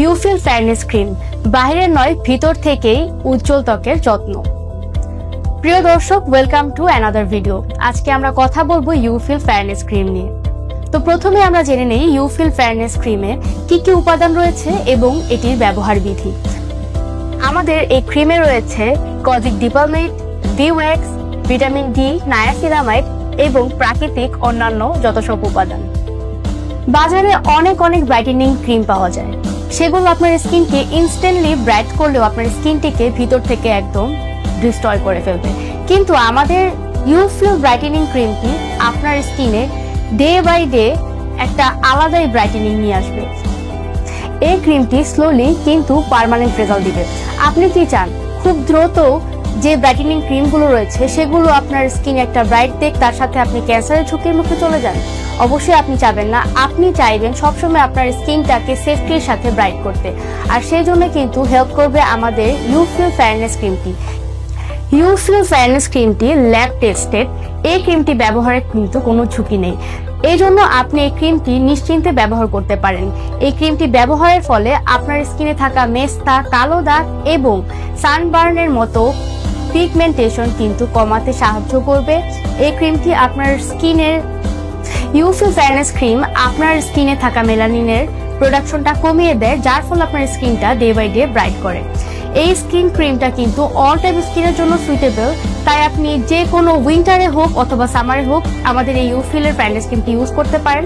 ইউফিল fairness cream, বাইরের নয় ভিতর থেকেই উজ্জ্বল ত্বকের যত্ন। প্রিয় দর্শক, ওয়েলকাম টু অ্যানাদার ভিডিও। আজকে আমরা কথা বলবো ইউফিল ফেয়ারনেস ক্রিম নিয়ে। তো প্রথমে আমরা জেনে নেই ইউফিল ফেয়ারনেস ক্রিমে কি কি উপাদান রয়েছে এবং এটির ব্যবহার বিধি। আমাদের এই ক্রিমে রয়েছে kojic dipalmitate, D wax, vitamin D, niacinamide এবং প্রাকৃতিক অন্যান্য যত সব উপাদান। বাজারে অনেক ব্রাইটেনিং ক্রিম পাওয়া যায়, সেগুলো আপনার স্কিনকে ইনস্ট্যান্টলি ব্রাইট করলেও আপনার স্কিনটিকে ভিতর থেকে একদম ডিস্ট্রয় করে ফেলবে। কিন্তু আমাদের ইউফিল ব্রাইটেনিং ক্রিমটি আপনার স্কিনে ডে বাই ডে একটা আলাদাই ব্রাইটেনিং নিয়ে আসবে। এই ক্রিমটি স্লোলি কিন্তু পার্মানেন্ট রেজাল্ট দিবে। আপনি কি চান খুব দ্রুত যে ব্রাইটেনিং ক্রিমগুলো রয়েছে সেগুলো আপনার স্কিনে একটা ব্রাইট দেখ, তার সাথে আপনি ক্যান্সারের ঝুঁকির মুখে চলে যান? অবশ্যই আপনি চাবেন না। আপনি চাইবেন সবসময় আপনার স্কিনটাকে সেফটির সাথে ব্রাইট করতে, আর সেই জন্য কিন্তু হেল্প করবে আমাদের ইউফিল ফেয়ারনেস ক্রিমটি। ইউফিল ফেয়ারনেস ক্রিমটি ল্যাব টেস্টেড। এই ক্রিমটি ব্যবহারে কিন্তু কোনো ঝুঁকি নেই, এই জন্য আপনি এই ক্রিমটি নিশ্চিন্তে ব্যবহার করতে পারেন। এই ক্রিমটি ব্যবহারের ফলে আপনার স্কিনে থাকা মেস্তা, কালো দাগ এবং সানবার্নের মতো পিগমেন্টেশন কিন্তু কমাতে সাহায্য করবে। এই ক্রিমটি আপনার স্কিনের ইউফিল ফেয়ারনেস ক্রিম আপনার স্কিনে থাকা মেলানিনের প্রোডাকশনটা কমিয়ে দেয়, যার ফলে আপনার স্কিনটা ডে বাই ডে ব্রাইট করে। এই স্কিন ক্রিমটা কিন্তু অল টাইপ স্কিনের জন্য সুইটেবল, তাই আপনি যে কোনো উইন্টারে হোক অথবা সামারে হোক আমাদের এই ইউফিলের ফেয়ারনেস ক্রিমটি ইউজ করতে পারেন।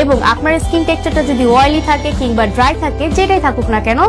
এবং আপনার স্কিন টেক্সচারটা যদি অয়েলি থাকে কিংবা ড্রাই থাকে, যেটাই থাকুক না কেন,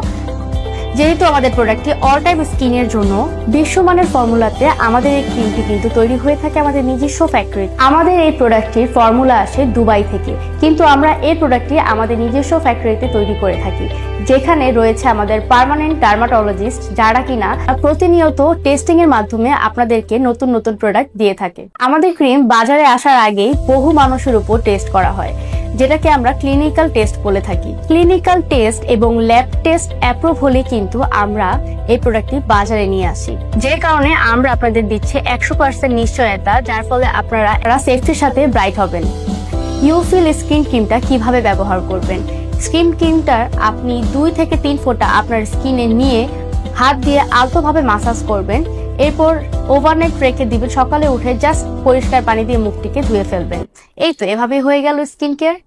যেহেতু আমাদের প্রোডাক্টটি অল টাইপ স্কিনের জন্য বিশ্বমানের ফর্মুলাতে আমাদের এই ক্রিমটি কিন্তু তৈরি হয়ে থাকে আমাদের নিজস্ব ফ্যাক্টরি। আমাদের এই প্রোডাক্টটির ফর্মুলা আসে দুবাই থেকে, কিন্তু আমরা এই প্রোডাক্টটি আমাদের নিজস্ব ফ্যাক্টরিতে তৈরি করে থাকি, যেখানে রয়েছে আমাদের পার্মানেন্ট ডার্মাটোলজিস্ট, যারা কিনা প্রতিনিয়ত টেস্টিং এর মাধ্যমে আপনাদেরকে নতুন প্রোডাক্ট দিয়ে থাকে। আমাদের ক্রিম বাজারে আসার আগেই বহু মানুষের উপর টেস্ট করা হয়, যেটাকে আমরা ক্লিনিক্যাল টেস্ট বলে থাকি। ক্লিনিক্যাল টেস্ট এবং ল্যাব টেস্ট অ্যাপ্রুভ হলে কিন্তু আমরা এই প্রোডাক্টটি বাজারে নিয়ে আসি, যে কারণে আমরা আপনাদের দিচ্ছি 100% নিশ্চয়তা, যার ফলে আপনারা সেফটির সাথে ব্রাইট হবেন। ইউফিল স্কিন ক্রিমটা কিভাবে ব্যবহার করবেন? স্কিন ক্রিমটা আপনি 2 থেকে 3 ফোঁটা আপনার স্কিনে নিয়ে হাত দিয়ে আলতোভাবে মাসাজ করবেন, এরপর ওভারনাইট রেখে দিবেন। সকালে উঠে জাস্ট পরিষ্কার পানি দিয়ে মুখটিকে ধুয়ে ফেলবেন। এই তো, এভাবেই হয়ে গেল স্কিন কেয়ার।